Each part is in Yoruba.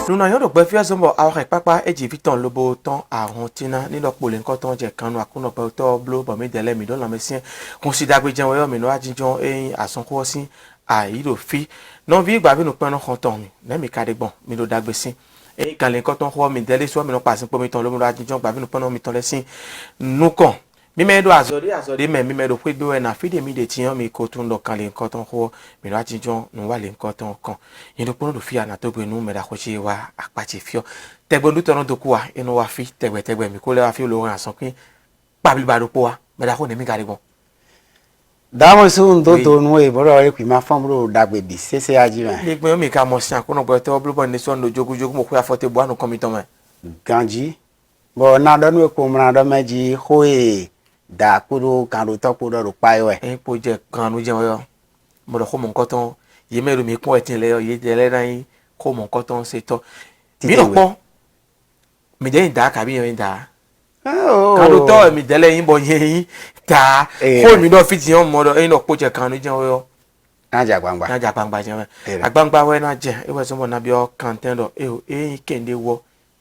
Nous n'avons pas fait ça, alors papa et j'ai vu ton lobo ton à Rontina, ni le poulet quand on j'ai quand on a qu'on a pas autant bleu, mais délai, mais dans la médecine, considère que j'ai envoyé, mais nous avons et à son cours aussi, à il au fi. Non, vie, bah, nous prenons content, mais mes cas de bon, mais nous d'agbessin. Et quand les cotons rois, mais délai, soit, mais non pas, pour mettre ton lobo, nous avons, bah, nous prenons, mettons les signes, nous con. Mime do azori me mime do kwe do na fide mi de tian mi kotun do kan le koton ho mi la tijon no wa le koton kan yin do pono do fi ana to gbe nu me da ko se wa apati fio tegbe du tono do kuwa inu wa fi tegbe mi ko le wa fi lo ran san pin pabli ba do po wa me da ko ne mi gari bon dáwọn sóhun tó tó nu ìbọ̀rọ̀ rẹ̀ pè máa fọ́n búrò dàgbèdì ṣẹṣẹ ajímẹ̀. ní pé mi ká mọ̀ sí àkónà gbọ́ tẹ́wọ́ blúbọ̀ ní sọ́nà ojogun mo kó afọ́tẹ́ bu àánú kan mi tán mọ́. ganji bọ̀ nàdọ́nù èkó mìíràn méjì hóye dà kúrò kàrò tọ́kùrọ̀ rò páyọ̀ ẹ̀. ẹ̀yin kò jẹ́ kanu jẹ́ wọ́n yọ mo lọ kó mọ̀ nǹkan tán yìí mẹ́rin mi kún ẹ̀tìn lẹ́yọ yìí tẹ́lẹ̀ náà yín kó mọ̀ nǹkan tán ṣe tọ́. mi lọ pọ́ mi jẹ́ ìdá kàbí yẹn ìdá kanu tọ́ mi dẹ́lẹ̀ yín bọ̀ yẹn yín ta kó mi lọ fi tiyan mọ́ lọ ẹ̀yin lọ kó jẹ́ kanu jẹ́ wọ́n yọ. n'ajà gbangba. n'ajà gbangba jẹ́ wọ́n agbangba wẹ́ náà jẹ́ ewé sọ́mọ́ náà bí ọ kàntẹ́ lọ ẹ̀yin kéde wọ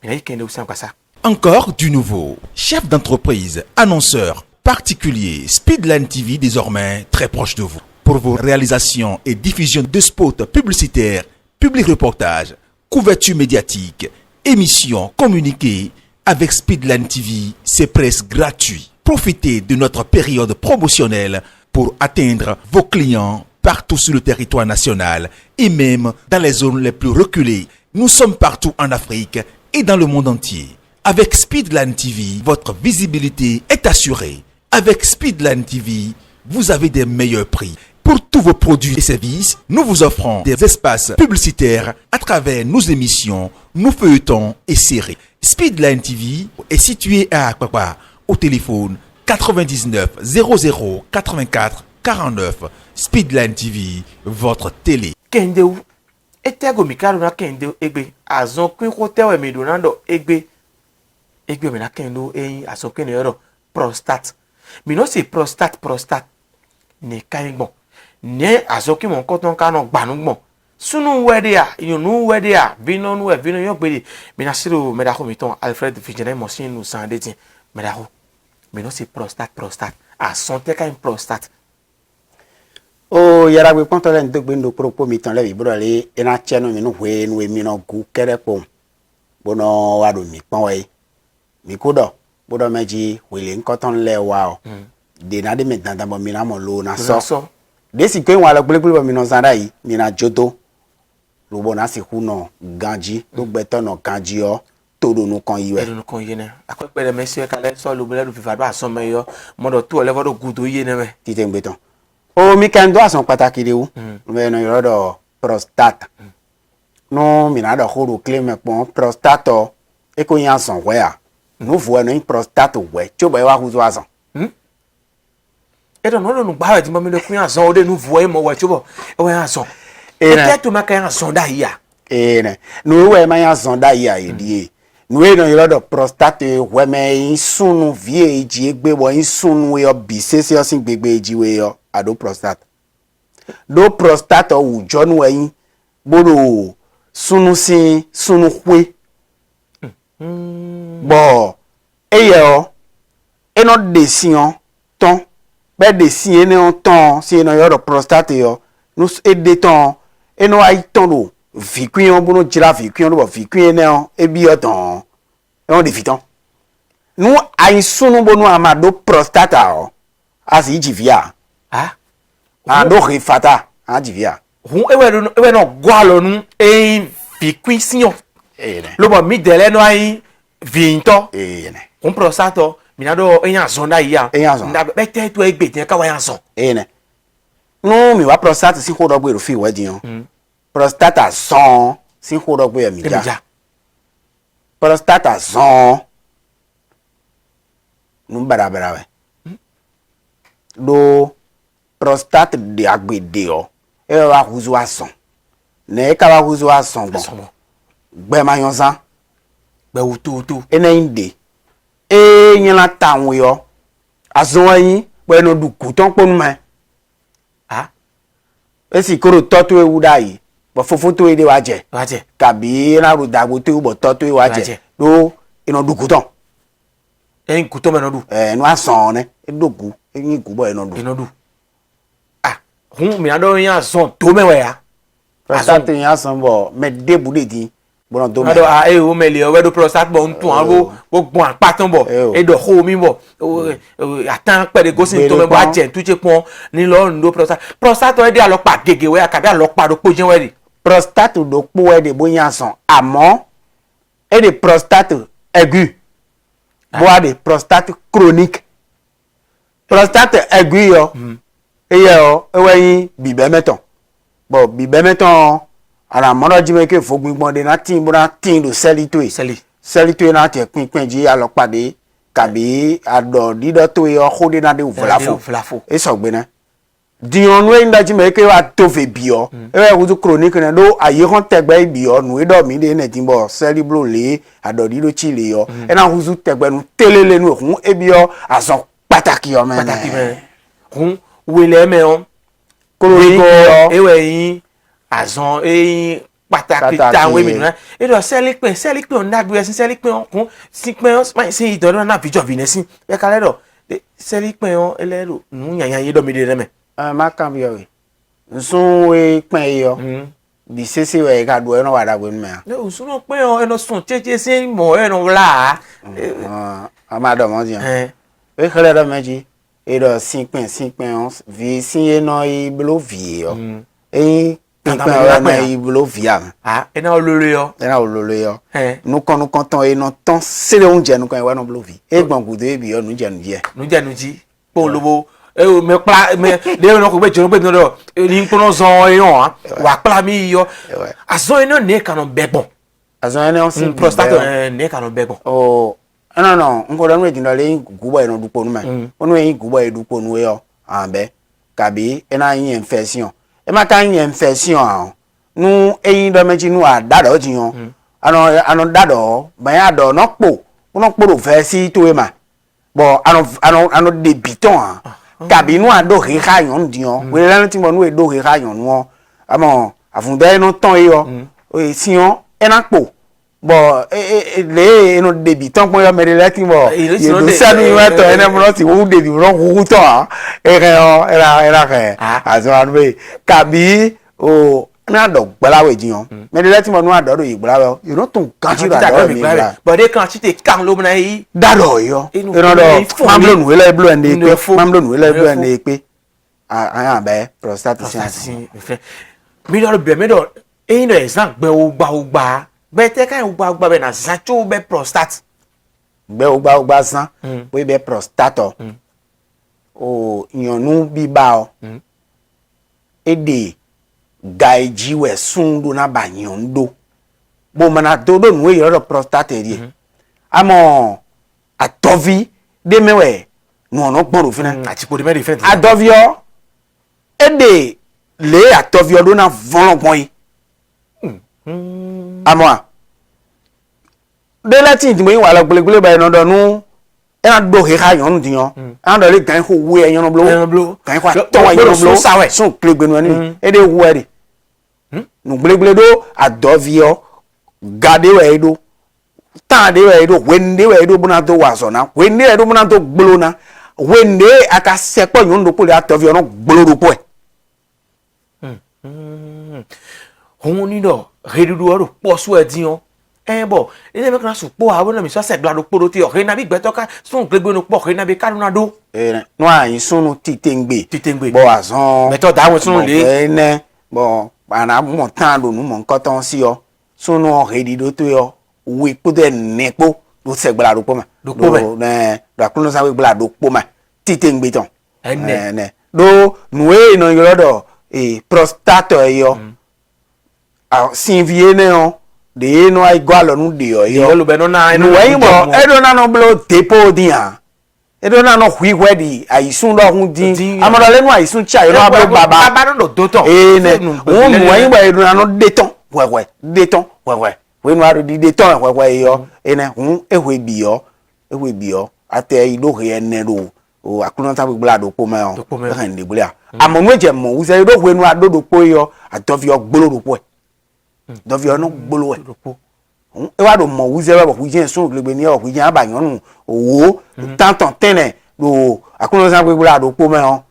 ẹ̀yin kéde wọ́n sàǹkàṣà. Encore du nouveau. Chef d'entreprise, annonceur, particulier, Speedline TV désormais très proche de vous. Pour vos réalisations et diffusion de spots publicitaires, public reportages, couverture médiatique, émissions, communiqués, avec Speedline TV, c'est presque gratuit. Profitez de notre période promotionnelle pour atteindre vos clients partout sur le territoire national et même dans les zones les plus reculées. Nous sommes partout en Afrique et dans le monde entier. Avec Speedline TV, votre visibilité est assurée. Avec Speedline TV, vous avez des meilleurs prix. Pour tous vos produits et services, nous vous offrons des espaces publicitaires à travers nos émissions, nos feuilletons et séries. Speedline TV est situé à Akpakpa, au téléphone 99 00 84 49. Speedline TV, votre télé. Kendeu, etego mikaro na kendeu egbe, azon kun hotel e medonando egbe. Egbe me na kendo eyin azon kun yoro prostate. Mi no se prostate. Ne kayin gbon. Ne azon kun mon koton kanon gbanu gbon. Sunu wede a, yonu wede a, vino yo gbede. Mi na siro me da ko mi ton Alfred Fijene mo sin nu san detin. Me da ko. Mi no se prostate. A sonte kayin prostate. O yàrá gbé pọ́ńtọ́ lẹ́nu tó gbé ní òpópó mi tán lẹ́bi bọ́dọ̀ lé iná tiẹ́ nu mi nu hwee nu emi na gu kẹ́rẹ́ pọ̀ bọ́nà wà ló mi pọ́n wẹ̀ mi kó dọ̀ bọ́dọ̀ méjì wèlé ńkọ́tọ́ ńlẹ̀ wa ọ̀ dènà dé mi dandan bọ̀ mi na mọ̀ ló na sọ desi pé wọn alọ gbélégbélé bọ̀ mi na sanra yìí mi na jodo lóbọ̀ na sì kú nà ganji ló gbẹtọ̀ nà ganji ọ́ tó donu kan yìí wẹ̀. Donu kan yìí nẹ akpẹ́pẹ́ dẹ̀ mẹ́sẹ̀ kalẹ̀ sọ lóbulẹ̀ ló fìfà dọ́ àsọmọ yìí yọ mọ́dọ̀ tó ọ̀lẹ́fọ́ dọ̀ gudo yìí nẹ mẹ́. títẹ̀ ń gbé tán. Omi kendo asan pàtàkì de wo me no yoro prostate no mi na do horo claim pon prostate e ko yan san we a no vo no prostate we tí ó bá wa huzo asan e do no no gba we tí mo mi le kun asan o de nu vo e mo we tí ó bọ̀ e we asan e te to ma kan asan da ya ne no we ma yan san da ya e die no e no yoro prostate we me sunu vie eji egbe wo sunu we obi sese o sin gbegbe eji we yo ado prostate do prostate o jonu eyin gboro sunu sin sunu hwe bo eye o eno de sian ton be de sin ene on ton si eno yoro prostate yo no e de ton eno ai ton do vikun on bono jira vikun do vikun ene on e bi o ton on de fiton nu ai sunu bonu amado prostate o asi jivia ando rifata ajivia hun ewe no gwalo nu e fi kwisian lo bo mi dele no ai vinto hun prostato mi na do eyan zonda ya na be te to egbe tin ka wa yan son ne no mi wa prostate si ho do gbe ro fi wedding prostata son si ho do gbe mi ja prostata son nu bara we do prostate de agbede o e wa huzu asan ne ka wa huzu asan gbon gbe ma yan san Bewu tu. ene inde e nyala tanwo yo azon yin pe no du kuton ponu ma Ah, esi koro toto ewu dai bo fofo to ede waje waje. kabi na ru dagbo to bo toto e waje Waje. do ino du kuton En kuto me no du. no asan ne edogu yin kubo ino du Ino du. Ah, hun mi ado yan son to me we ya. prostate yin asan bo me debu de din bono do me Ado a e o me le o we do prostate bo ntun awo bo gbon apatan bo. E do ho mi bo. Atan pe de gosin to me bo aje tu che pon ni lo ndo prostate. Prostate we de alopa gege we akabi alopa do po jen we di. prostate do po e de bo yin asan àmọ́ e de prostate aigu bo a de prostate chronique prostate aigu yo eye o ewe yin bibe meton bo bibe meton ara mono jime ke fogun gbon de na tin bo na tin do selito e Seli. selito e na te pin ji a lo pade kabi ado dido to e o khode na de Vlafo. vlafo e so gbe na dion we nda jime ke wa to fe bi o ewe wuzu chronique na do aye kon tegbe bi o nu e do mi de na tin bo cerebro le ado dido chile yo e na wuzu tegbe nu telele nu hun e bi o aso pataki o me Pataki me. Hun wele me on. chronique yo Ewe yin azon e pataki Pataki. ta we mi na. E do seli pe on na gbe sin seli pe on kun si pe on ma se idoro na bijo vinesin. E ka le do. Seli pe on elero nu yan yan ye do mi de me. ma kan bi o we nsun we pin yo bi sese we ka do e no wa da gbe nu me Le usuno pe on eno sun cheche se mo eno la. ma do mo dian Eh. e kele do meji e do sin pin on vi sin e no i blo vi yo e pin Tata pin mo la o na pin. i blo vi am Ah, ena olore yo. e na ololo yo Eh. nu kon ton e no ton sele oúnjẹ nu kan e wa no blo vi e gbon gudo e bi yo nu je nu je Nu je nu ji. Po lobo. E o me pla me de no ko be joro be no do. Ni nkono zon e yon wa pla mi yo. Ouais. Azon eno ne kanon begbon. azon ene on sin Prostate ne kanon begbon. o no nko da nu e dinale yin gubo e no dupo nu me onu yin gubo e dupo nu yo ambe kabi e na yin infection e ma kan yin infection a nu eyin do meji nu a dado jiyan ano dado ba ya do no po do fe si to e ma bo ano de biton a kabi nu a do ri ha yon diyan we la ti mo nu e do ri ha yon nu amo afunde no ton e yo o si yon e na po bo le eno débutant po yo mere lati bo Il ye do de- sanu yo to ene mo ti wo début ro wu to a era ke Ah. azo anwe kabi o na do gbalawe jiyan mere lati mo nu ado do igbalawe you no tun kan ti do mi gbala But they kan chite kan lo na yi. dado yo Inu eno do fún mi. mamlo nu ele blo ende Inu pe fún. mamlo nu ele Inu blo fún. ende pe a be prostate Prostate mi fe. Mi do be me do e no exam gbe ogba. Be te kan ogba be na zacho be prostate. gbe ogba san we be prostate o yanu bi ba o ede gaiji we sundu na banyondo bo mana todo nu e yoro prostate ri amo atovi de mewe nu ono gboro fina Ati po de me different. adovio ede le atovio do na volongbon yi amo a de lati ti mo yin wa lo gbelegbe ba eno do nu e na do he ha yon diyan an do le gan ho wo e yon blo Eyan blo. kan kwa Yo, to wa blo yon sun blo sawe. sun gbelegbe nu ni e de wo e nu gbelegbe do adovio gade we do ta de we do wende we do buna to wa so na wende we do buna to gbolo na wende aka sepo yon do ko le atovio no gbolo do po e Hon ni do redudu oro po su e diyan. Bo, ile me kan su po awo na mi so se glado po do ti o re na bi gbe to ka sun gbegbe no po re na bi kanu na do. no ayin sunu titengbe Titengbe. bo azon Beto da won sunu le. ene bo ana mo tan do nu mo nkan ton si o sunu o redi do to yo we po de nepo do se gbala do po ma Do po me. ne do akuno sa we gbala do po ma titengbe ton Ene. ne do nu e no yo do prostate yo a sinvie ne o de no ai gwalo nu de yo Yo lo be no na nu we mo edo na no blo tepo dia edo na no hwi wedi aisun do hun din amara le nu aisun cha yo abo baba no do ton. ne won mu yin gba edo na no deton wewe we no ado di ton we yo ene hu ehwe bi yo ate ido he ene do o akuno ta gbla do po me o kan de gbla amonu je mo wo se do we no ado do po yo atofio gbolo do po dofio no gbolo e e wa do mo wo se bo je sun glegbe ni o ku je abayan nu owo tantan tene do akuno ta gbla do po me o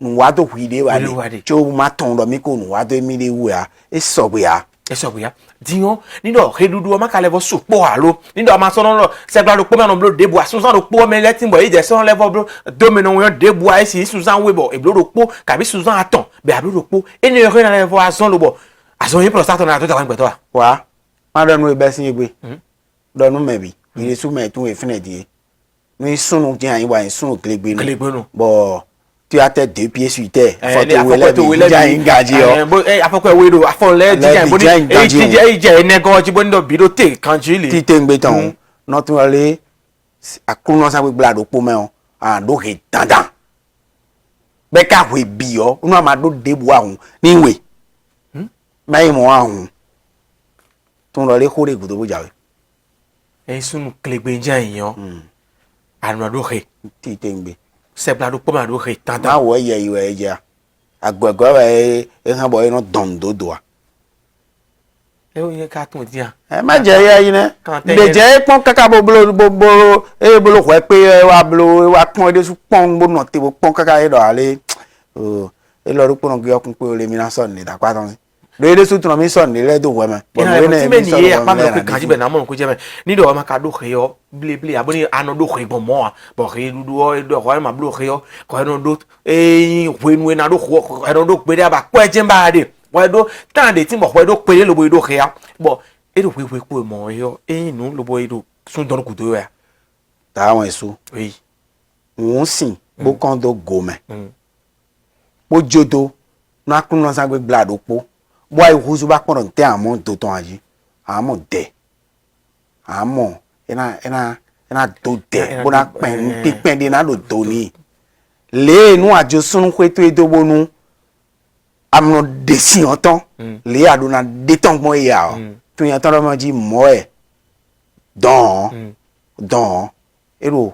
nu wa to hu de wa de cho ma ton do mi ko nu wa to mi de wu ya e so gbe ya diyan nido redudu o maka level so po alo nido ma so no se gba do po me no blo debu asunsan do po me letting boy je so level bro domino won debu ai si susan we bo e blo do po kabi susan aton be ablo do po eni re na level ason lo bo ason yin prostate na to ta gbe to wa ma do no e be sin egbe do no me bi ire su me tun e fine die ni sunu je ayin wa sunu glegbe no bo tu as tes 2 pieds sur terre faut te déjà engagé afoko ewe do afole déjà boni je nego ji boni do bido te kanji le ti te ngbe tan no tun ale akuno sa gbla do po me o and do he dandan be ka we bi o unu ma do debu ahun ni we mai mo ahun tun lo le ko re gudo bo jawe sunu klegbe nja yan anu do he ti te ngbe sebla do poma do he tanta ma wo ye iwe eja agwagwa e han boy no don dodo e o ye ka tun dia e ma je ye yin de je pon kaka bo e bolo ko pe wa bolo wa pon de su pon bo no te bo pon kaka e do ale o e lo ru pon ge okun pe o le mi na so ni da pa ton le de su tun mi so ni le do we me bo ne mi so ni e pa me ko kan ji be na mo ko je me ni do ma ka do he yo ble aboni ano do he bo mo bo he du o do ko ma blo he yo ko no do e we na do ko no do pe aba ko je ba de we do tan de ti mo we do pe lo bo do he ya bo e do we ko mo yo e nu lo bo e do sun don ku do ya ta won eso oui won sin bo kan do go me bo jodo na kun no san gbe gbla do po bo ai huzu ba pon te amon to ton aji amon de amon ena do de bo na pen de na do to ni le nu ajo sun kweto edobo nu amno de si onton le ado na de ton mo ya o tun yan ton lo mo ji mo e don ero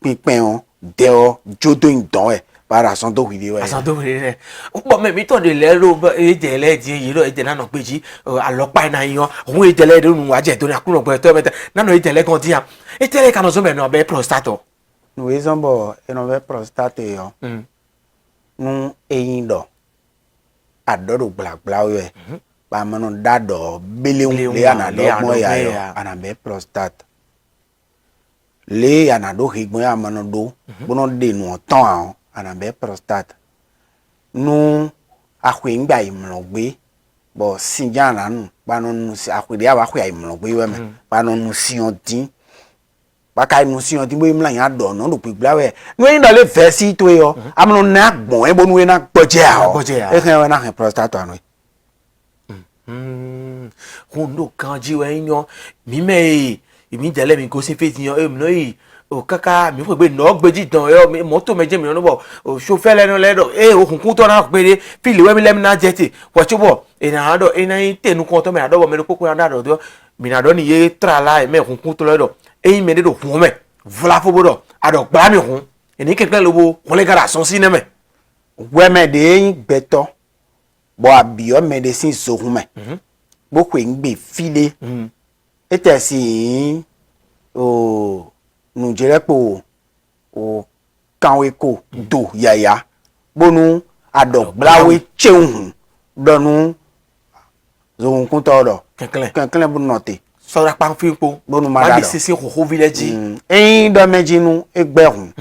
pinpin on de o jodo indon e para son do hide we asan do hide bo me mi ton de le ro e je le di yi ro e je na no peji alopa ina yan ohun e je le do nu wa je to ni akuno gbe to meta na no e je le kan ti an e tele kan so me no be prostate no e zombo e no be prostate yo nu eyin do adodo gbla we ba mo no dado beleun le ana do mo ya yo ana be prostate le ana do higbon ya mo no do bo no de nu ton an ana be prostate nu akwe ngba imlogbe bo sinjana nu ba no nu akwe dia ba akwe imlogbe we me ba no nu si odin ba kai nu si odin bo imla yan do no do pigba we nu yin do le fe si to yo amno na gbon e bo nu we na gboje a o e kan we na han prostate anu hundo kan ji we yan mi me imi jele mi ko se fe ti yan e mi no yi o kaka mi fo gbe no gbeji dan yo moto meje mi no bo o chauffeur le no le do e o kun to na pere fili we mi le mi na jeti wo chubo e na do e na tenu kon to me ado bo me ko ko na do mi na do ni ye tra la e me kun to le do e mi de do kun me vla fo bo do ado gba mi kun e ni keke lo bo kun le gara son si ne me we me de yin gbeto bo abi o medicine so hun me bo ko ngbe file e te si o nu jere po o kanwe ko do yaya bonu adoglawe cheun donu zo kun to do kenkele bu note sora pan fipo bonu ma da sisi ho village do mejinu egberun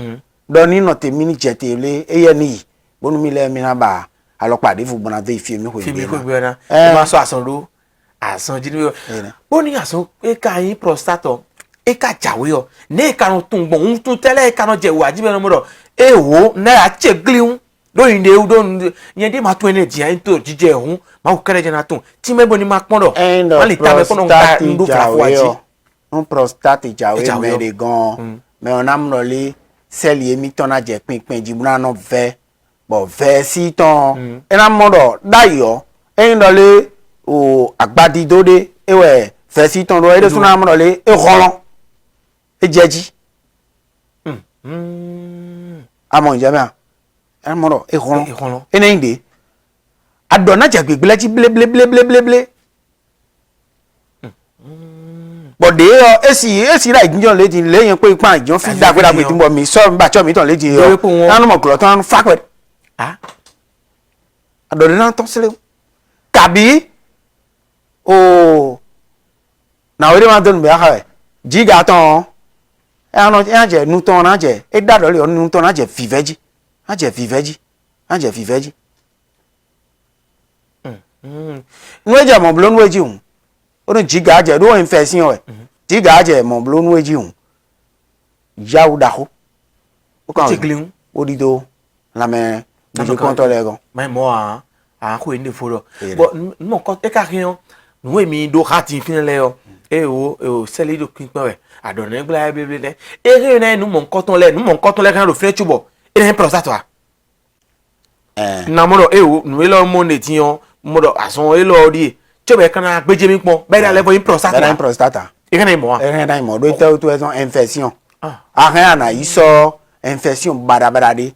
do ni note mini jete le eye ni bonu mi le mi na ba alopade fu bona de fi mi ko gbe na e ma so asan ro asan jini boni asan e ka yin prostato e ka jawe o ne ka no tun gbon un tun tele e ka no je wa jibe no mo do e wo na a che gliun do yin de u do yen de ma tun ene ji an to jije hun ma ko kere je na tun ti me boni ma pon do ma le ta me pon ka ndu fra fo aji un prostate jawe me de gan me onam no le seli emi ton na je pinpin ji buna no ve bo ve si ton e na mo do dayo e ndo le o agbadi dode ewe fait si ton doit de son âme dans les et roland et djadji à mon jamais un moro et roland et n'inde a donné à Jack blé blé bon de esi la idjon le di le yan pe ipan idjon fi da pe ti mo mi so ba cho mi ton le di yo anu mo klo ton fa pe ah adore na ton sele kabi o na we ma don be ha jiga ton anu je nu ton na je e da do le nu ton na je viveji viveji nwe je mo blo nwe ji un o no jiga je do infection jiga je mo blo nwe ji un yawu da ko o kan o di do la me je contrôler gon mais moi ko inde foro bon mo ko e ka kion nwe mi do hati fin le yo e o seli do kin pe adone gba bele e re na nu mo nko ton le kan lo fe chubo e na prostate wa na mo do e o nu lo mo ne ti yon mo do ason e lo ri chobe kan na gbeje mi pon be da level in prostate e kan na mo do te to son infection a na iso infection bada de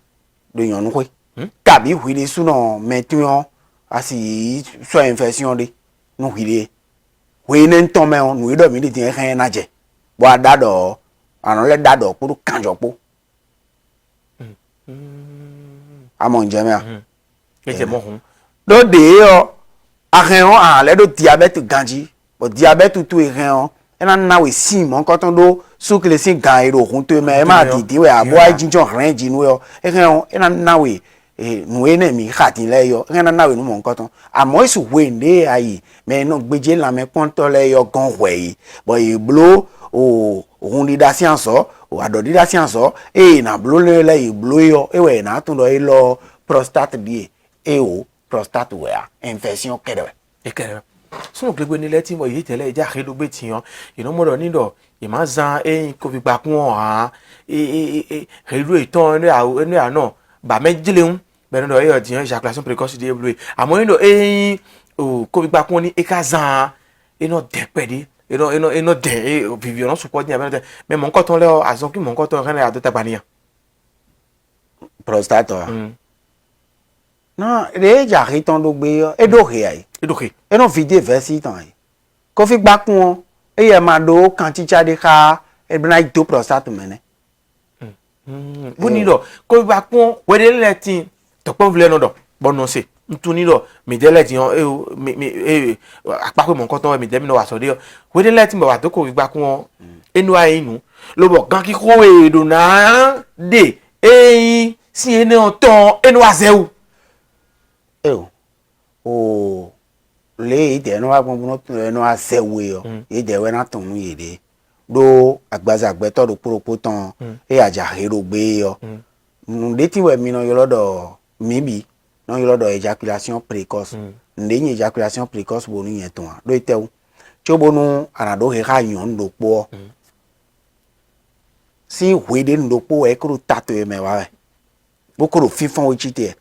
do yon nu ko kabi huile suno metion asi so infection de nu huile huile nton me on nu do mi de tin kan na je bo adado anon le dado puru kanjopo amon jemea e mo hun do de yo ahen a le do diabète ganji bo diabète tu ehen ena na we si mo nkan ton do sukle si gan ero hun to me ma didi we abo ajinjo ren jinu yo ehen ena na we nu ene mi khati le yo ena na we nu mo nkan ton amo isu we nde ayi me no gbeje la me pon to le yo gan we bo e blo o hun di da science o ado di da science e na blo le e blo yo e we na tun do e lo prostate bi e o prostate we infection kede e kede so gbegbe ni leti mo yi tele ja ke do gbe ti yan ino mo do ni do e ma zan ko fi gba kun ha ru itan ni ana ba mejileun be no do e odiyan ejaculation precoce de blue amo ni do o ko fi gba kun ni e ka zan ino depede ino de vivio no support ni abẹ me mo nkan ton le azon ki mo nkan ton ran ado tabaniyan prostate non re ja ri ton do gbe yo e do re ai e no vide versi tan ai ko fi gba kun e ye ma do kan ti chade ka e bna do prostate mene bu ni do ko gba kun we de le tin to pon vle no do bono se ntuni do mi de le tin mi apa pe mo nkan ton mi de mi no wa so de we de le tin ba wa to ko gba kun enu ai nu lo bo gan ki ko e do na de si ene on ton enu azeu o le ide no wa gbon no asewe yo ide we na ton ye de do agbaza agbe to do poropo ton e aja hero gbe yo nde ti we mi no yo lodo mi bi no yo lodo ejaculation précoce nde yin ejaculation précoce bo nu yen ton do ite o cho bo nu anado he ha yon do po si we de ndo po e kru tato e me wa bokoro fifon ochite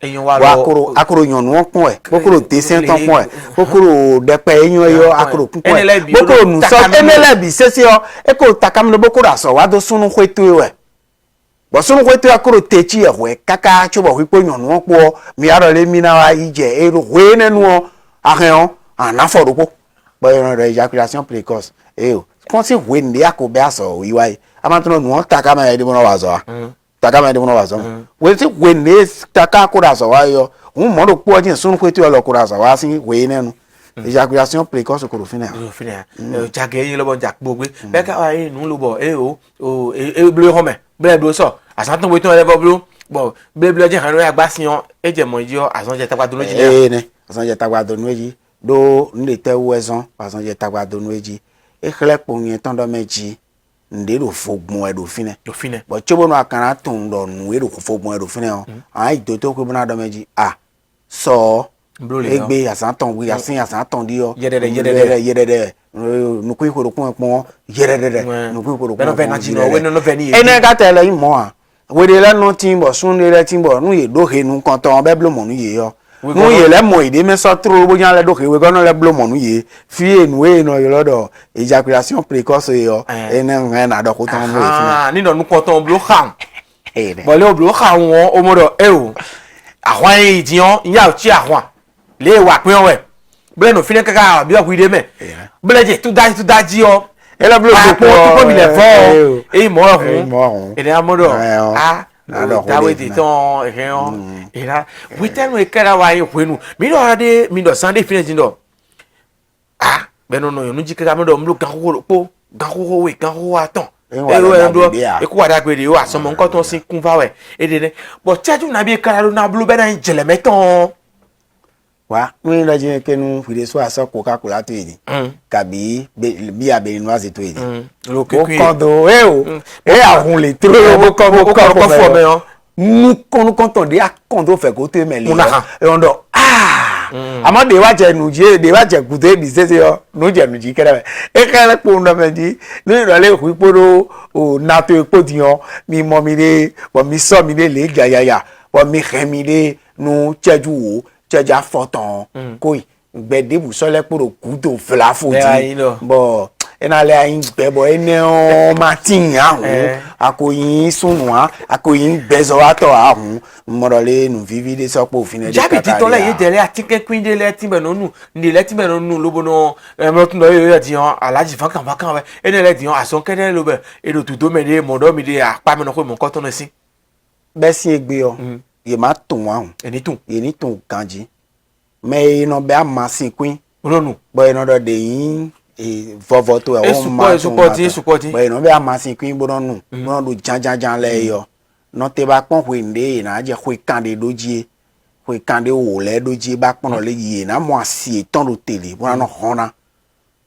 akoro yon won pon e bokoro desen ton pon e bokoro depe eyan yo akoro pon e bokoro nu so enelebi sese o e ko takam no bokoro aso wa do sunu kwetu we bo sunu kwetu akoro techi e we kaka chobo wipo yon won po mi aro le mi na wa ije e ro we nenu o ahen anafo ropo bo yon ejaculation précoce e o kon si we ndi akobe aso wi wa amatono nu takama e de mo wa so takama de mo wa so we ti we ne taka kura so wa yo un mo ro po jin sunu kwetu lo kura so wa sin we nenu ejaculation précoce ko fina jage yin lo bon jak gbogbe be ka wa yin nu lo bo e bleu home bleu so asantan we ton le bo bleu je kan ro agba siyan e je mo yo asan je tagba do loji ne asan je tagba do loji do nle te wezon asan je tagba do loji e khle po yin ton do meji nde do fogbon e do fine bo chobo no akara ton do nu e do fogbon e do fine o ai do to ko bna do meji so egbe asan ton wi asan ton di yo yedede nu ku ikoro kun pon yedede nu ku ikoro kun be na ji no we no veni ene ga tele yin mo we de le no tin bo sun le tin bo nu ye do he nu kan ton be blo mo nu ye yo nous y les mots idée mais ça trop bon les donc we gonna les blow mon y fie nous et no yodo éjaculation précoce yo et nan na do ko ton ah ni no nu ko ton blow kham eh bo le blow kham won o mo do e o àwọn idiyan ya o chi àwọn le wa pin we ble no fine kaka bi o ku ide me ble je tu daji o et le blow ko mi le fo e mo hun e le amodo ah dawe ti ton e la we tell we kara wa yin kwenu mi do ade mi do sunday finish ndo ah be no no nu ji kaka mo do mlu gan ko we gan ko atan e we ndo e ko wada gbe de o asomo nkan ton sin kun fa we e de but chaju na bi kara na blue be na jele meton wa nous la je que nous fi de so asa Coca-Cola to yi kabi bi abe no aze to yi lo ko kondo e ahun le tro ko fo me nous quand de akondo fe ko te meli e ondo ama de wa je nu je de wa je gute bi se yo nu je nu ji kere e kere po ndo me di ni ro le ku iporo o na to epo diyan mi mo mi le wo mi so mi le gayaya wo mi khe mi le nu cheju wo cheja foton koi gbede bu so le poro kudo fla fodi bo ena le ayin gbebo ene o martin ahun akoyin sunwa akoyin bezo ato ahun morole nu vivi de so po fine de jabi ti to le ye dere atike queen de le ti benonu ni le ti benonu lobo no mo tun do ye ti han alaji fakan we ene le ti han ason kene lo be e do tudo me de modo mi de apa me no ko mo ko to no sin be si egbe o ye ma tun ahun eni tun kanji me ino be amasin queen olonu bo ino do de yin vovo to e o ma support bo ino be amasin queen bo no do jan le yo no te ba pon we nde na je we kande doji we kande o le doji ba pon le yi na mo asi ton do tele bo na hona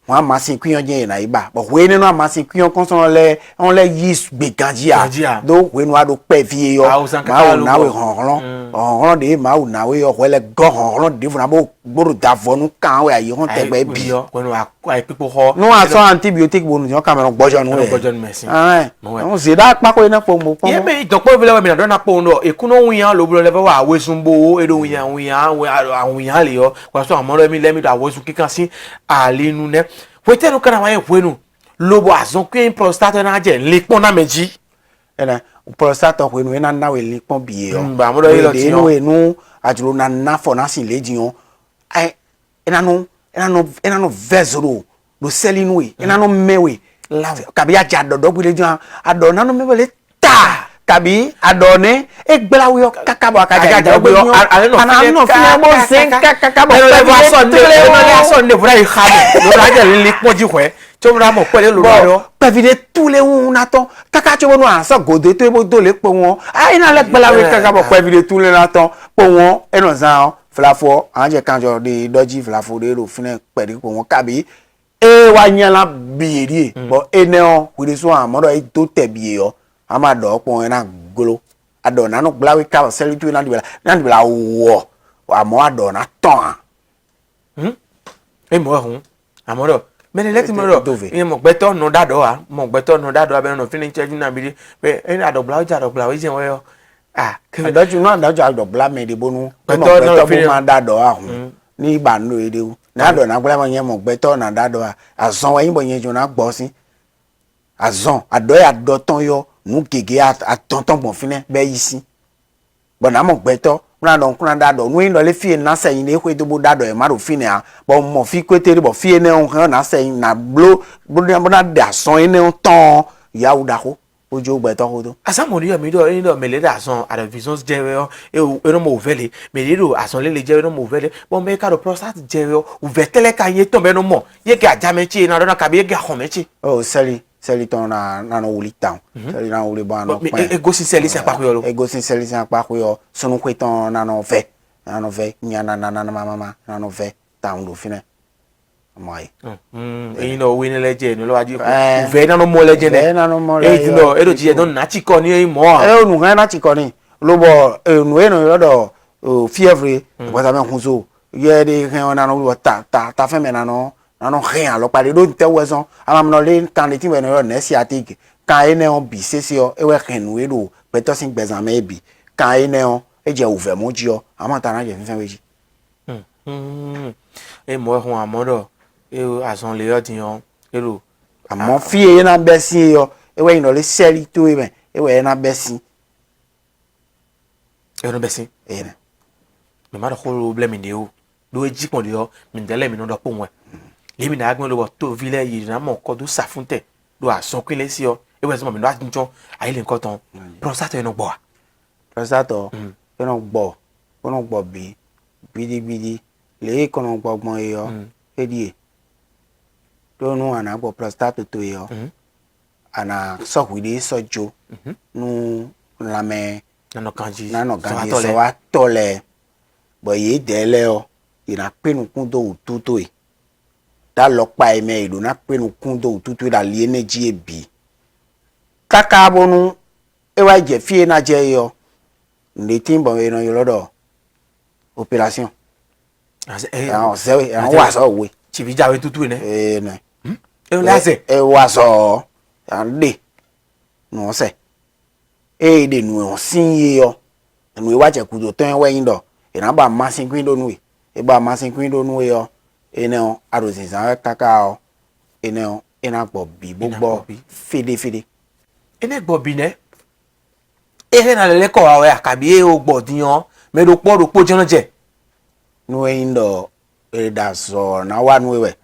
wa amasin queen je na iba bo we ni no amasin queen kon so le on le yi gbe ganjia do we no ado pe vie yo ma o na we hon de ma o na we yo we le go hon de fu na bo gboro da fonu kan we ayi hon tegbe bi ko no ai pipo ho no aso antibiotic bo nu yo Cameroon gbojo nu mesin on se da pa ko na po mo ye me idopo vile we mi na do na po no ekuno wiyan lo bro le fe wa wesun bo edo wiyan wiyan le yo kwa so amoro mi le mi do awesun kikan sin alenu ne we tell kana wa ye wenu lobo azon queen prostate na je le pon na meji ena prostate ko nu na we le pon bi yo ba mo do yi lo ti no enu ajuro na fo na sin le jiyan ai ena no vezoro lo selinu we ena no mewe la kabi aja dodo gbe le jiyan ado na no mewe le ta kabi adone egbela we kakabo akaja gbe yo ana no fi mo se kakabo le wa son de vra i khamo lo ra je le pon ji kwe to ra mo pele lo ro pevide tous les naton kaka cho no ansa gode to ebo do le po won ai na le gbela we kakabo pevide tous les naton po won eno zan flafo anje kanjo de doji flafo de ro fine pedi po won kabi e wa yan la bieri bo eneo we de so amodo e to tebi yo ama do pon na golo ado na no gbela we ka selitu na dibela wo amo ado na ton e mo hun amodo mene let mo do e mo gbeto no dado a be no finish cheju na bi pe e ado gbela o je wo yo adoju no adoju adobla me de bonu gbeto bo ma dado ahun ni igba no ede u na ado na gbela mo yen mo gbeto na dado a azon wa yin bo yen jo na gbo sin azon ado ton yo nu gege atonton bon fine be yisi bona mo gbeto na don kuna dado nu yin lo le fie na seyin le hwe to bo dado e ma ro fine a bo mo fi kwetere bo fie ne on na seyin na blo na da son ene on ton ya u da ko ojo gbeto ko to asamori yo mi do ni do mele da son ada visions jewe e no mo vele me do ason le jewe no mo vele bo me ka do prostate jewe u vetele ka ye to be no mo ye ke aja mechi na do na ka be ye ke ahon mechi oh seli ton na no wuli town seli na wuli ba no pa ego sin seli se pa ko yo ego sin seli se pa ko yo sunu ko ton na no ve nya na mama na no ve town do fine mai eyin no we ni leje ni lo wa ji ve na no mo leje ne e no e do ji e don na chi ko ni mo e onu kan na chi ko ni lo bo enu yo do fievre bo ta me hunzo ye de kan na no ta fe me na no rien lo pare do te weson amam no le kan le ti we no ne sciatique kan ene on bi sesio e we kenu e do peto sin gbezan me bi kan ene on e je ouvert mo ji o amata na je fin weji e mo ho amodo e azon le yo diyan ero àmọ́ fie na besi yo e we no le seri to e ben e we na besi ero besi e na me ma do problem ni o do eji pon de yo mi dele mi no do po won le mi na agbon lo to vile yi na mo ko do safunte do ason kin le si yo e we so mi no atinjo ayi le nkan ton prostate no gbo wa prosato e no gbo bi bidi le ko no gbo gbon e yo e die to nu ana gbo prostate to e yo ana so hwide sojo nu lame nano kanji so wa tole bo ye dele o ina penu kun do tutu e da lo pa e me ido na penu kun do tutu da li energy e bi kaka bonu e wa je fie na je yo ndi timbo e no yo lodo operation wa so we chibi jawe tutu ne na e o lase e wa so ande no se e de nu o sin ye yo nu e wa je ku do ton we yin do e na ba masin kwin do nu e ba masin kwin do nu yo e ne o arosin san kaka o e ne o e na gbo bi gbogbo fede ene gbo bi ne e na le ko awe akabi e o gbo diyan me do po jona je nu e yin do e da so na wa nu we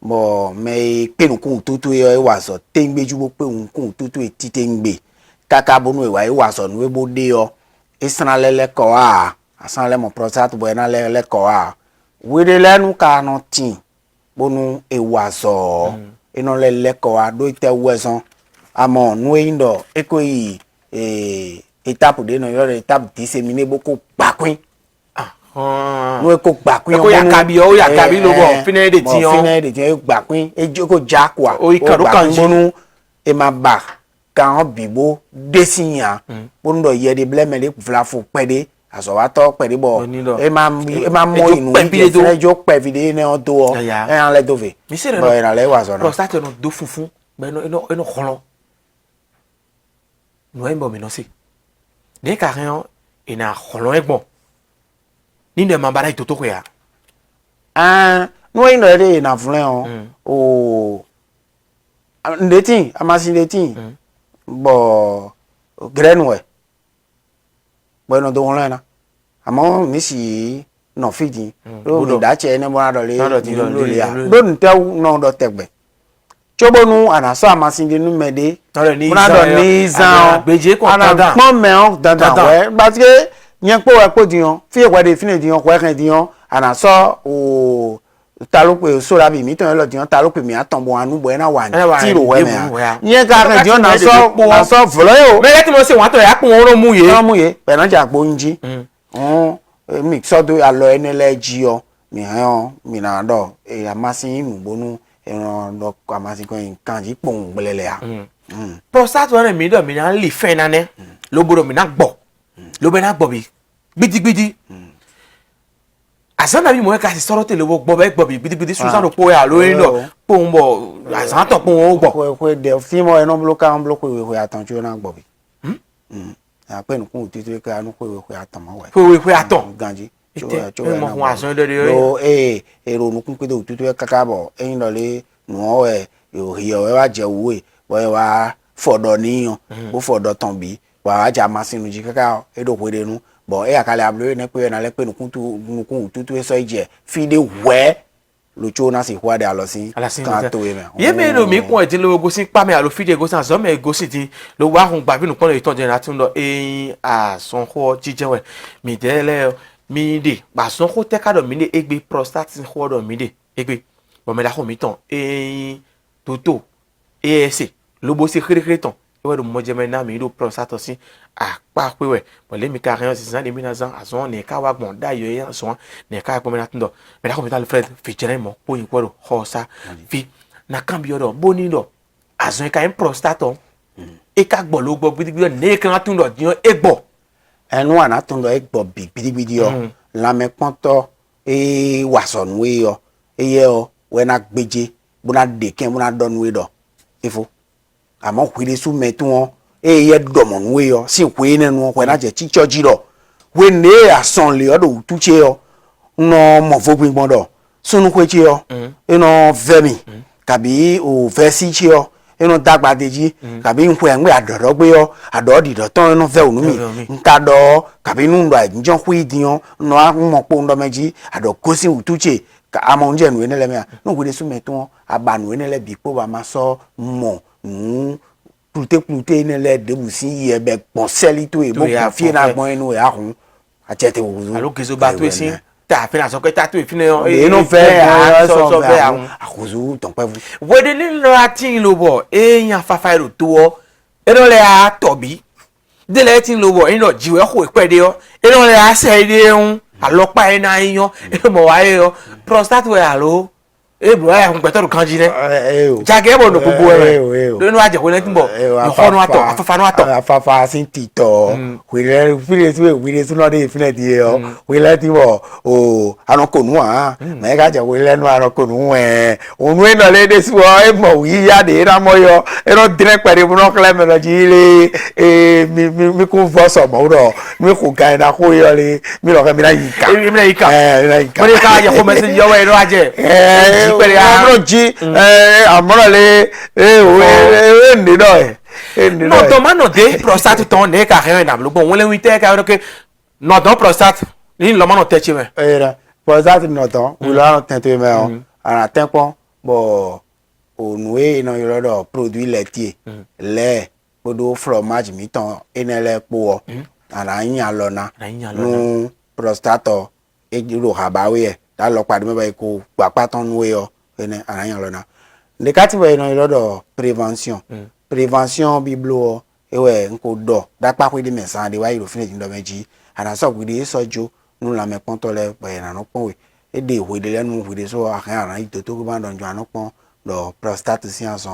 mo me penu kun tutu yo e wa so tengbeju bo pe un kun tutu e ti tengbe kaka bonu e wa e wa so nu e bo de yo e san lele ko a asan le mo prostate bo na lele ko a we de lenu ka no tin bonu e wa so e no lele ko a do te weson amo nu e ndo e ko yi étape de no yo étape disséminer beaucoup gbapin nu e ko gbapin ko ya kabi lo bo fine de ti on fine de ti gbapin e joko ja kwa o ikaro kan bonu e ma ba kan bibo desinya bonu do ye de bleme de vlafo pede aso wa to pede bo e ma mo inu je fere jo pe vide ne o do o e an le do ve bo e na le wa so na prostate no do funfun be no kholo no e bo mi no si de ka ren e na kholo egbon ni de ma bara itoto ko ya no e no de na fun o ndeti amasi ndeti bo grenwe bueno do won na amo mi si no fidi do mi da che ne mo na do le lo le ya do ntew no do tegbe chobonu ana so amasi de nu mede mo na do ni zan gbeje ko ana pon me o dandan we parce que yen po wa po diyan fi e de fine diyan ko kan diyan ana so o ta ló pé so ra bi mi ton lo diyan ta ló pé mi atan bo anu bo na wa ti ro we me yen ka kan diyan na so volo yo me leti mo se won to ya pon oro mu ye pe na ja gbo nji mi so do alo enele ji o mi han mi na do e amasi inu bonu eran do amasi ko nkan ji pon gbelele a prostate won mi do mi na li fe na ne lo bodo mi na gbo lo be na gbo bi gbidi asan na bi mo ka si soro te lo gbo be gbo bi gbidi susan do po ya lo yin do po nbo asan to po o gbo ko de fi mo eno bloka on bloko we atanju na gbo bi ape nukun titi ka anu ko atan mo we atan ganji mo ho asan de lo ero nukun pe do tutu kaka bo eyin lo le nu o yo wa je we bo wa fodo niyan bo fodo tan bi wa ja masinu ji kaka edo pere nu bo akale ablo ne pe na le pe nukun tutu so ije fi de we locho na si kwa de alosin kan to we me ye me lo mi kun e din lo go sin pa me alo fi de go san so me go sin ti lo wa hun gba bi nu pon itan je na tun lo ason ko jijewe mi dele mi de ba son ko te ka do mi de egbe prostate ko do mi de egbe bo me la ko mi tan toto ese lo bo se kere tan we do mo je me na mi do prostate si pa pe we bo le mi ka ren si san de mi na zan azon ne ka wa gbon da yo yan so ne ka po me na tun do me la ko mi ta le fred fi jere mo po yin ko do ho sa fi na kan bi odo bo ni do azon ka en prostate e ka gbo lo gbo gbidi ne kan tun do diyan e gbo enu ana tun do e gbo bi gbidi yo la me ponto e wasonu we yo eye o we na gbeje bo na de ken bo na donu we do ifo àmọ́ kwire su metu won ye domo nu we yo si kwe ne nu ko na je chicho jiro we ne asan le odo tuche yo no mo fo gbin gbon do sunu ko chi yo eno vemi kabi o vesi chi yo eno dagba deji kabi nwe nwe adodo gbe yo ado di do ton eno ve onu mi nka do kabi nu ndo njo hu idion no a mo po ndo meji ado kosi utuche ka amon je nu enele me no gbe su meton abanu enele bi po ba ma so mo plute enele de busi ye be ponseli to e bo fie na gbon enu e ahun achete wo alo kezo ba to esin ta fi na so ke ta to ifine e no fe so be ahun akozu ton pe vu wede ni lo atin lo bo eyan fafa ero to o ero le a tobi de le tin lo bo en lo jiwe ko ipede o ero le a se ide un alopa ina yan e mo wa e o prostate we alo e bro e hun peto kan ji ne jage bo no gbogbo e lo nu aje ko le tin bo yo hono ato afafa sin tito we le file tu no de file di o we le ti bo o anoko nu a me ga je we le nu anoko nu onu e no le de su o e mo wi ya de ra mo yo e no dire pere bu no kle me lo ji le mi ku vo so mo ro mi ku ga na ko yo le mi lo ka mi na yika mo ni ka je ko message yo we ro aje ji amorale we ni do no to ma no de prostate ton ne ka he na lo bon won le wi te ka ro ke no don prostate ni lo ma no te chi me era prostate no ton we lo no tente me o ara tempo bo onwe no yo do produit laitier lait podo fromage mi ton enele po ara yin alona nu prostate e ro habawe da lo pade me ba ko papa ton we yo ene arayan lona de kati we no lodo prevention biblo ewe nko do da pa ko de mesan de wa iro finish ndo meji ana so we de sojo nu la me pon to le pe na no pon we e de we de lenu we de so akan ara ito to ba don jo anu pon do prostate science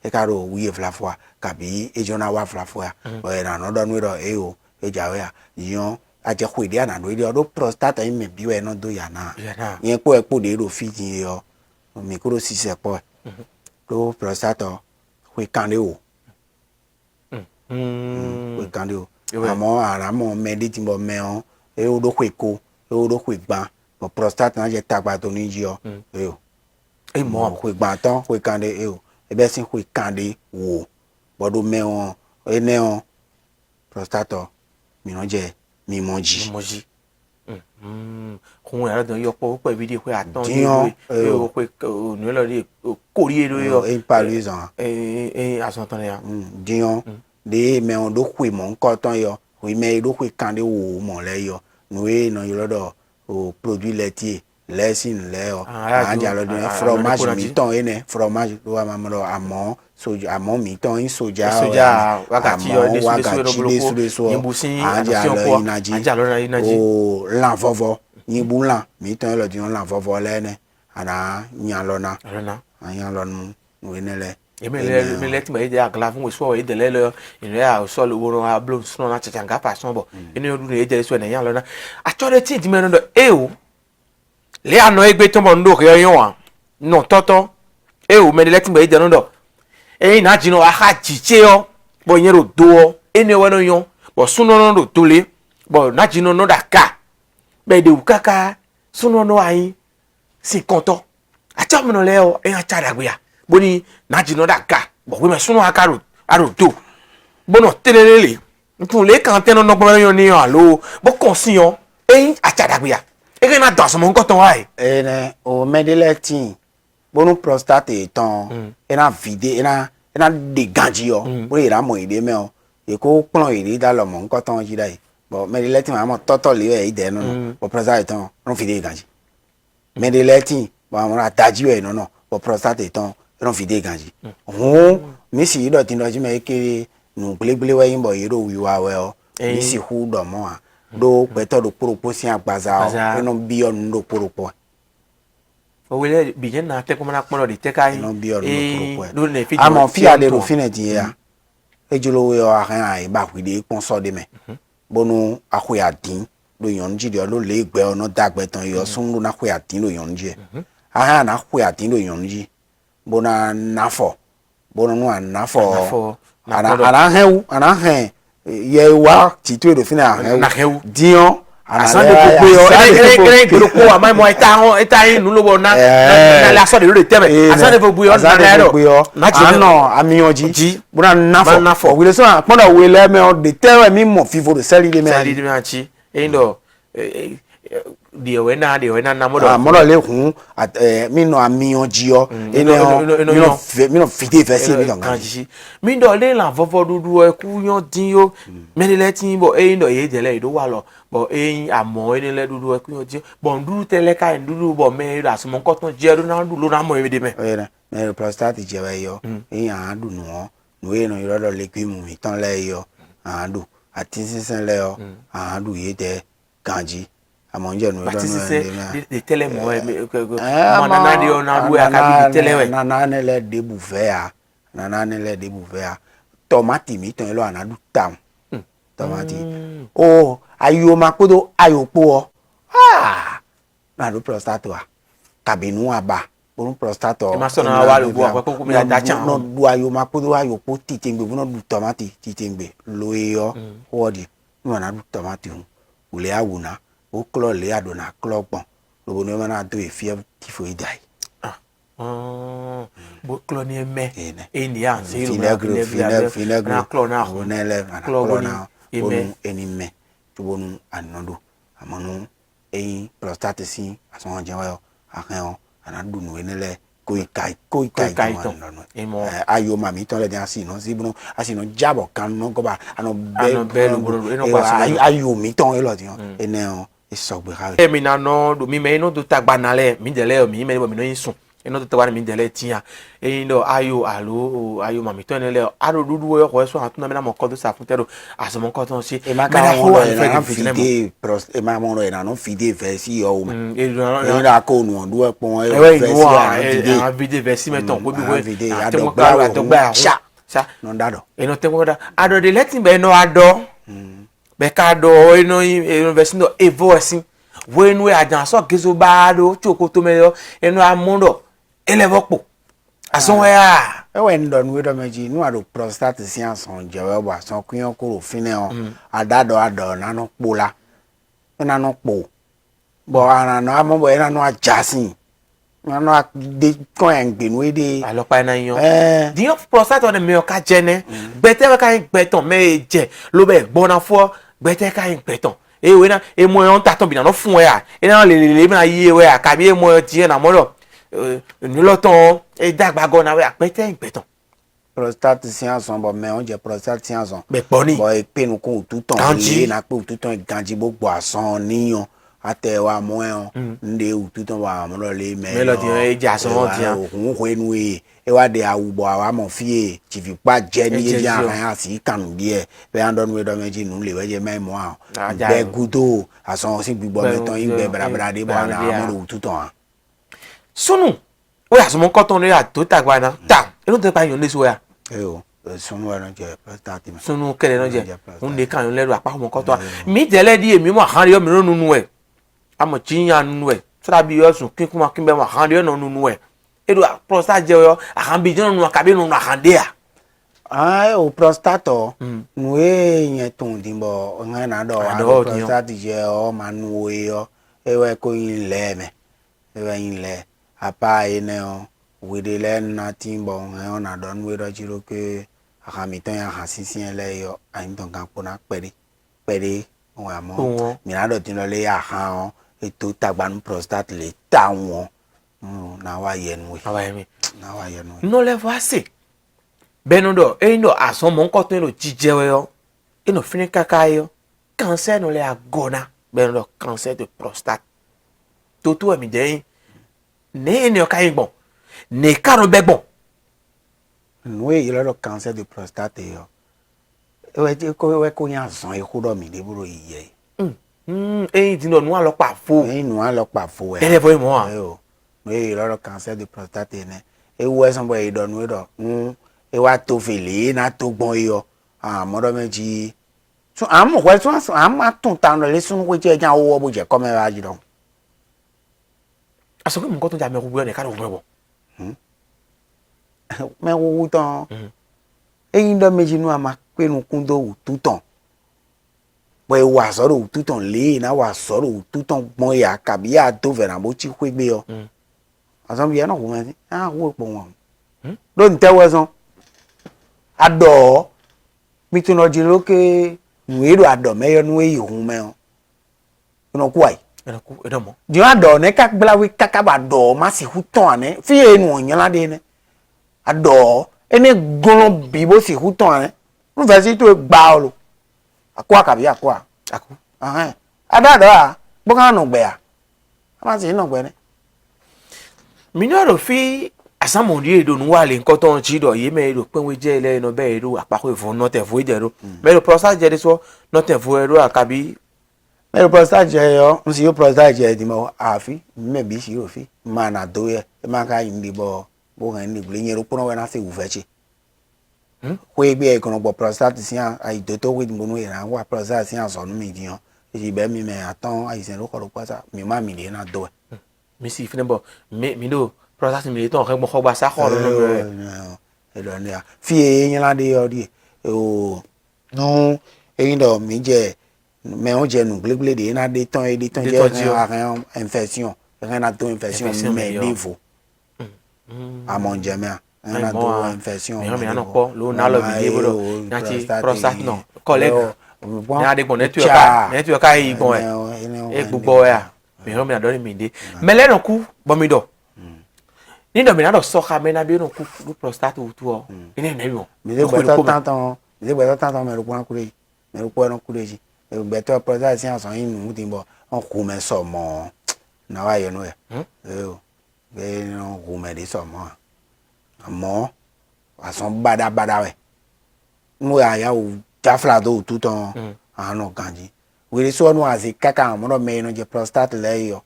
e ka ro wi e flafua kabi e jona wa flafua we na no do nu ro e o e jawe a yon aje ko ide ana no ide do prostate me bi we no do ya na yen po e po de ro fi jin yo micro si se po do prostate we kande o we kande o amo ara mo mediti mo me on e o do ko e o do ko gba mo prostate na je tagba to ni ji o e o e mo ko gba tan we kande e o e be sin we kande wo bodo me on e ne on prostate mi no je mi moji kun era don yo po video pe aton ni o pe ni lo ri kori ero yo e palusan ason ton ya dion de me on do kwe mo nko ton yo we me do kwe kan de wo mo le yo no e no yo do o produit laitier lesin le o anja lo de fromage mi ton ene fromage do amamro amon soja amon mi ton soja wakati yo de so imbusin anja lo inaji o lan vovo yimbu lan mi ton lo dion lan vovo le ne ana nyan lo na ayan lo nu we ne le me let me de agla fun we so we de le inu a so lo wo a blow so na changa pa so bo inu odu ne je so ne yan lo na a chore ti di me no e o le ano egbe to mo ndo ke yan wa no toto e o me let me de no do e na jino a ha chiche o bo yen ro do o eni we no yon bo suno no ro to le bo na jino no da ka be de ukaka suno no ayin si konto a cha me no le o e a cha da gbe ya boni na jino da ka bo we me suno aka ro do bo no telele ntun le kan te no no gbo yon ni alo bo kon si yon e a cha da gbe ya e ke na dan so mo nko ton wa e ne o medeletin bonu prostate ton ena vide ena de ganji yo bo ira mo ide me o e ko plon ide da lo mo nko ton ji dai bo medeletin ma mo toto le e ide no bo prostate ton ron vide ganji medeletin bo mo ra daji we no bo prostate ton ron vide ganji mi si do tin do ji me kere nu gbegbele we yin bo iro wi wa we o mi si hu do mo a do peto do poropo si agbaza o no bi onu do poropo o wele bi je na te ko na pon di te kai no bi onu do poropo do ne fi amo fi ade ro fine di ya ejolo we o ahan ai ba wi de pon so de me bonu akoya din do yon ji de lo le gbe ono dagbe tan yo sun lo na akoya din lo yon ji ahan na akoya din lo yon ji bona nafo bono no anafo ana hen ye wa ti to do fina hen dion asan de ko pe o ere gbero ko wa mai mo eta yin nu lo bo na la so de lo teme asan de fo bu yo na le ro na ti no amiyanji buna na fo we le so pon do we le me o de teme mi mo fifo de seli de me achi endo de we na na mo do mo do le hun mi no amiyanji o mi no fide fe si mi do nganji mi do le la fofo dudu e ku yan din yo me le tin bo endo ye je le do wa lo bo àmọ́ ene le dudu e ku yan din bo ndu tele ka ndu bo me ra so mo nkan ton je do na ndu lo na mo e de me me prostate je we yo an du no no e no iro do le gbe mu mi tan le yo an du ati sisan le yo an du ye de ganji àmọ́ nje no ati sisan de tele mo mo na de o na du ya ka bi tele we na le de buffet a na le de buffet a tomati mi tan lo an du tam tomati o ayo makodo ayo po na do prostate wa kabinu aba borun prostate ma so na wa lo bo apo ko mi da chan no du ayo makodo ayo po titengbe no du tomati titengbe lo eyo wodi no na du tomati hu ule awuna o klo le adona klo pon lo bo no ma na do efie tifo idai bo klo ni eme ni an se finegro na klo na ho klo na eme enime tubonu anodo amonu prostate si ason je wa akan anadu nu enele koikai no ayo mami ton le dia si no si bunu asino jabo kan no go ba ano belu eno pa ayo mi ton elo ti ene o isogbe ha mi na no do mi me no do tagba na le mi de le mi me bo mi no yin sun eno to tagba mi de le tian no ayo alo ayo mami ton le aro dudu yo ko so atuna me na mo ko do sa fun tero aso mo ko ton si me na ho na fide e ma mo ro na no fide fe si o e ra ko nu do e pon e fe si vide ve si meton ko bi we adogba sha no dado eno te ko da ado de letting be no ado be ka do eno university no evo esin we nu ajan so gezo ba do choko to me yo eno amundo elevopo ason we a e we ndo nu do meji nu ado prostate si ason je we bo ason kun ko ro fine o adado ado na no pola na no po bo ana no amo bo na no ajasin no de ko en gbe nu de alopa na yan di prostate on me o ka je ne gbete we ka gbeton me je lo be gbona fo gbete ka gbeton we na mo yon ta ton bi na no fun we a na le mi na yi we a ka bi mo ti na mo lo ni lo ton dagba go na we a gbete gbeton prostate science bo me on je prostate science be po ni bo ipinu ko otutan le na pe otutan ganji gbogbo asan niyan ate wa mo nde otutan wa mo lo le me lo ti ja asan ti an ohun ko enu e wa de awubo awa mo fi chifi pa je ni je aran asi kanu die be andon we do meji nu le we je mai mo an be gudo asan si gbigbo metan igbe brabra de bo na mo otutan sunu o ya so mo ko ton le ato tagba na ta eno te pa yon le so ya o sunu wa no je prostate sunu kele no je unde kan yon le ro apa mo ko ton mi tele di emi mo han yo mi nunu e amo chinya nunu e tra bi yo sun kin kuma kin be mo han yo no nunu e edo prostate je yo ahan bi je nunu ka bi nunu ahan de a o prostato nu e yen ton dimbo ngan na do prostate je o manu e yo e we ko yin le me e we yin le apa ene o we de le na timbo ngan na do nu e do jiro ke akami ton ya hasisin le yo ayin ton kan pona pere o amo mi na do tin lo le ahan o eto tagbanu prostate le ta won na wa yenu na wa yenu no le voici benodo endo ason mo nko to lo jijewe yo eno fini kaka yo cancer no le agona benodo cancer de prostate toto mi de ne ni o kai gbon ne karo be gbon no e lo cancer de prostate yo we ko yan san e ko do mi de buro iye ti no nu alopa fo nu alopa fo ele vo mo a no e lo cancer de prostate ne e wo esan bo e do nu e do e wa to fele na to gbon yo mo do meji so am we so am atun tan le sun we je jan owo bo je ko me wa ji do aso ko mo ko to ja me ko bo ne ka do mo me wo tan e yin do meji nu ama pe nu kun do tutan boy wa soro tout on le na wa soro tout on bon ya kabi ya do vera bo chi kwe gbe yo asan bi na wo me wo po won do nte wo son ado mi tun oji loke nweru ado me yo nu e hun me o no kwai Edo mo. di ado ne ka gbla wi kaka ba do ma si hu ton ane fi enu onyan la de ne ado ene gbon bi bo si hu ton ane nu fe si to gba o lo akwa kabi akwa Aku. adado a bo kan no gbe a ma si no gbe ne Mi no ro fi asamondi edo nu wa le nkan ton chi do ye me ro pe we je ile no be ro apako ifo no te fo je ro. Me ro prosa je de so no te fo ro akabi mero prosta je yo nsi yo prosta je di mo afi me bi si yo fi ma na do ye ma ka yin di bo han ni gle yin ro pono we na se wu fe chi we gbe e kono bo prosta ti si an ai do to we mo no era wa prosta si an so nu mi di yan e be mi me atan ai se ro ko ro pata mi ma mi le na do e mi si fine bo mi do prosa ti mi le ton kan mo gba sa ko no e do ni a fi e yin la de yo di o no e yin do mi je mais on je nous gléglé de na des temps je rien infection rien à tout infection mais niveau à mon jamais rien à tout infection mais on pas lo na lo bi bolo na ti prostate non collègue na de bon network ka yi bon e gbogbo ya mais on me na do mi de mais le no ku bo mi do ni do mi na do so ka me na bi no ku prostate o tu o ni na yo mi de gbeto tantan me ro pon kure me ro pon kure ji beto prosa si an so yin nu tin bo on ku me so mo na wa yo no e be no ku me de so mo àmọ́ asan bada we mo ya o jafla do tout on anu kanji we so no azi kaka mo no me no je prostate le yo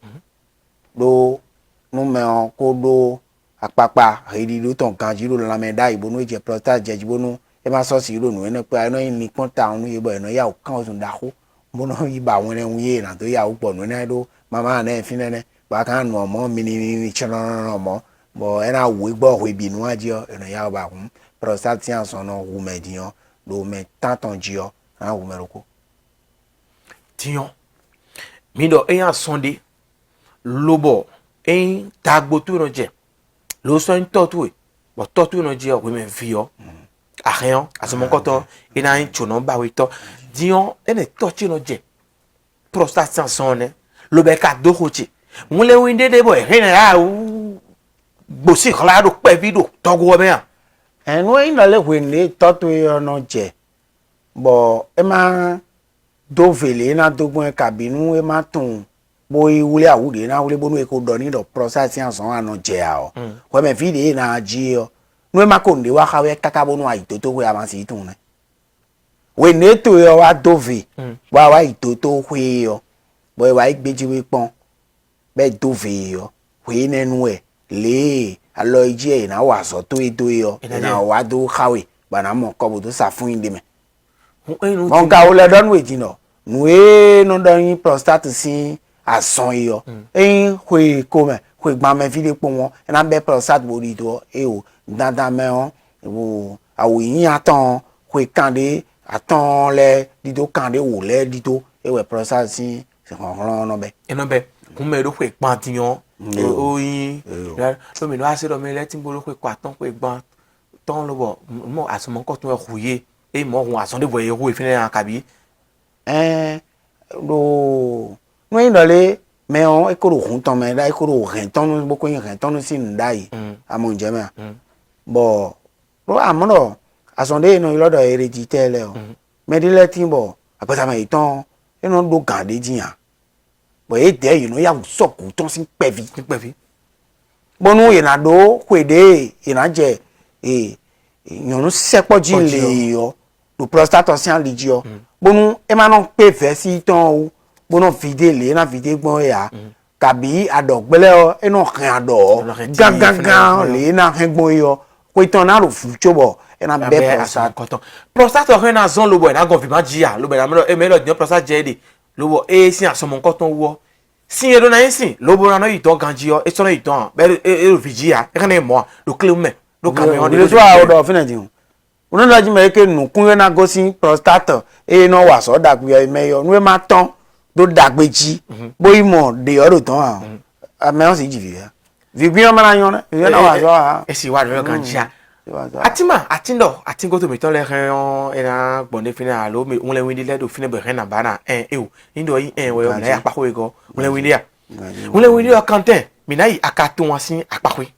do no me on ko do apapa ri do ton kanji lo la me da ibo no je prostate je jibo no e ma so si ro nu ene pe no ni pon ta unu ye bo eno ya o kan o sun da ko mo no yi ba won en ye na to ya o po nu ne do mama na fin ne ba kan nu omo mi ni chano mo bo ena wo gbo we bi nu aje eno ya ba kun prostate an so no wu median do me tanton ji o na wu meroko tiyon mi do eyan sonde lobo en tagbo tu no je lo so en totu e bo totu no je o we me fi o ahen asomon koto ina en chuno ba we to dion ene tochi no je prostate an so ne lo be ka do hochi won le win dede bo e ra gbosi claro pe video togo be an enu ina le we ni totu yo no je bo e ma do vele na dogun kabinu e ma tun bo iwule awude na wule bonu e ko do ni do prostate an so an je a o ko me fi de na ji o nu e ma ko nde wa kawe kaka bonu aito we ama si tun ne we ne to yo wa do ve wa ito to we yo bo wa igbeji we pon be do ve yo we nenu e le alo iji e na wa so to yo na wa do kawe ba na mo ko bo to sa fun inde me mon ka o le don we jino nu e no don yin prostate sin asan yo we ko me we gba me fi le po won na be prostate bo ri to e o dandan me on wo awo yin atan we kande atan le dido kande wo le dido e we prostate sin se ron no be eno be kun me do pe pantiyan oyin lo mi no ase do me le tin bo lo pe kwatan pe gban ton lo bo mo asomon ko tun e huye e mo hun asan de bo e hu e fin an kabi lo no yin dole me on e ko ro hun ton me da e ko ro ren ton bo ko yin ren ton sin dai amon je me bo ro amono asan de no lodo heredité le o me di le tin bo apata me itan e no do gande jiyan bo e de you know ya so ku ton sin pevi bonu ye na do kwede ye na je yonu sepo ji le yo do prostate sin liji yo bonu e ma no pe fe si ton o bonu vide le na vide gbon ya kabi adogbele o e no kan ado gangan le na hen gbon yo ko itan na ro fu chobo e na be prostate o na zon lo bo na go fi ma jia lo be na me lo di prostate je de lo bo e sin asomon ko ton wo sin edo na yin lo bo na no ito ganji o e so no ito be e ro fi jia e kan e mo lo clean me lo kan me on le so a odo fina din on a dit mais que nous qu'on gosi prostate et non wa so dagbe meyo nous ma ton do dagbe ji boy mo de oro ton a me on si ji vi bien ma na yon vi na wa so ha e si wa do kan ja atima atindo atingo to mi ton le ran era gbonde fini alo mi won le win le do fini be ran na bana o ndo yi we o na ya pa ko ego won le win ya won le win ya kanten mi na yi akatun asin apakwe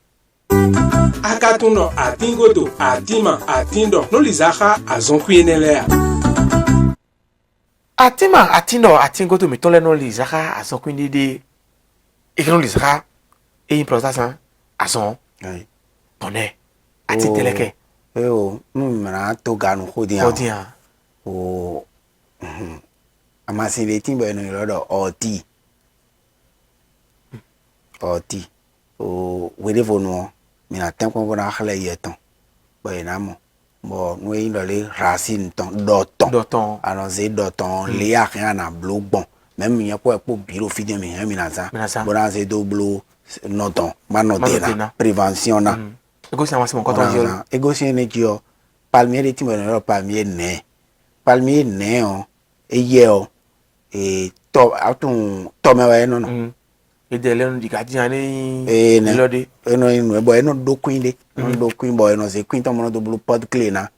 akatuno atingoto atima atindo nolizaka azonkuyenelea atima atindo atingoto mi ton le no lizaka azonkuindide e non lizaka e improvisation azon bonne ati teleke o mra to ganu khodia o amasile timbe no lodo oti o wele no mi na ten ko bona khala yeton boy na mo bo no yi le racine ton doton allons-y doton le ya rien na blogbon même il y a quoi pour bureau fidien mi na za bona ze do blo noton manotena prévention na ego si amasi mon coton jio ego si ne jio palmier de timbe no palmier ne o e ye o e to atun to me wa no no ede le no di gadian ni lode eno inu bo eno do queen bo eno se queen to mo do blue pot clean na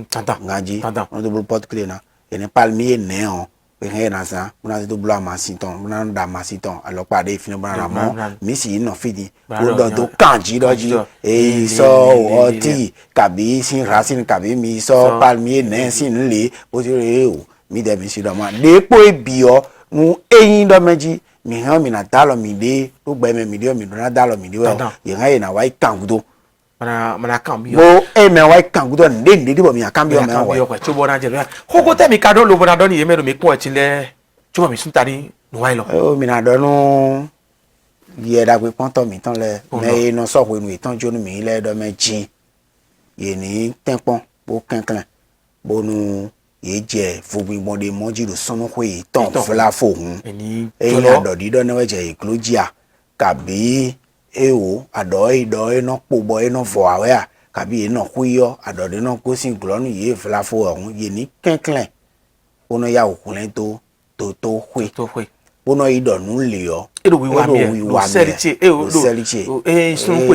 tanta ngaji no do blue pot clean na ene palmier ne o pe he na sa mo na do blue amasiton mo na da amasiton alo pade fini bo na mo mi si no fidi o do kanji doji e so oti kabi sin racine kabi mi so palmier ne sin le o ti re o mi de mi si do ma depo ebi o nu eyin do meji mi han mi na dalo mi de to gbe me mi de mi na dalo mi de we ye han ye na wa kangudo mana kan bi bo e me wa kangudo nde bo mi kan bi o me wa ko to bo na je ko te mi ka do lo bo na do ni ye me do mi kun e tin le to mi sun tani no wa lo o mi na do nu ye da pe pon to mi tan le me no so ko nu itan jo nu mi le do me jin ye ni tenpon bo kankan bo nu ye je fobi bonde moji do sonu ko e ton fla fo hun e na do di do na we je eclogia kabi e o ado no po boy no fo awe a kabi e no kuyo ado de no ko sin glonu ye fla fo hun ye ni kenklen ono ya okunlen to hwe ono ido nu le o e do wi wa seriche e o do e sun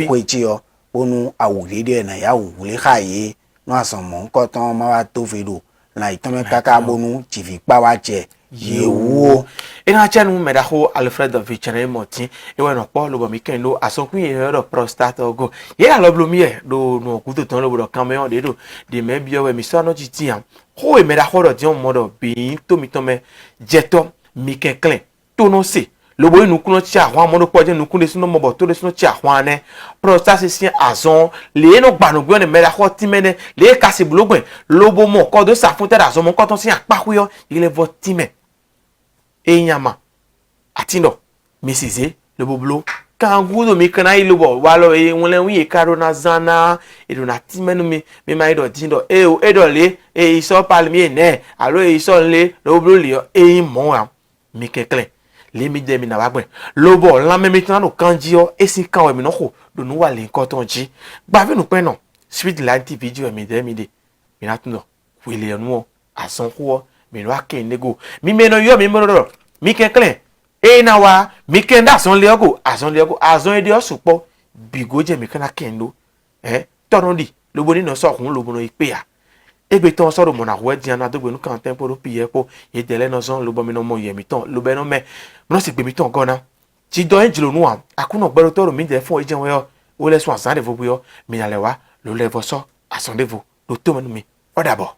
ko chi o onu awure de na ya wule khaye no asomo nko ton ma wa to fedo na itome kaka bonu chifi pa wa je yewo ina chanu me da ho Alfred Vichere Moti e wa no po lo bo mi ken lo asonkun ye do prostate ogo ye la lo blo mi e do no ku to ton lo bo kan me on de do de me bi o we mi so no ti ti an ho e me da ho do di on mo do bi to mi to me jeto mi ken clean to no se lo bo inu kuno chi ahwan mo do po je nu kun de sino mo bo to de sino chi ahwan ne prostate si azon le no gba no gbe ne me da ho ti me ne le ka se blogben lo bo mo ko do sa fun te da zo mo ko ton si apaku yo ile vo ti me enyama atindo misize le boblo kangudo mi kana ilobo walo e wonle wi e karo na zana e do na timenu mi mai do tindo e o e do le e iso palmier ne alo e iso le le boblo le e mo am mi kekle le mi de mi na wagbe lobo la me mi tan no kanji o e si kan we mi no ko do nu wa le nkan ton ji gba fi nu pe no Speed Line TV ji mi de mi na tundo wele nu o asan ko mi lo aken nego mi meno yo mi mo do mi kekle e na wa mi kenda azon le ogo azon ede osupo bigoje mi kana kendo tono di lobo ni no so kun lobo no ipe ya ebe ton so do mo na we di ana dogbe nu kan tempo ro piye po ye dele no son lobo mi no mo ye mi ton lobo no me no si gbe mi ton gona ti do enjilo nu wa akuno gbero toro mi de fun ejen we o le so asan de fo buyo mi ale wa lo le vo so asan de vo lo to mo mi o dabo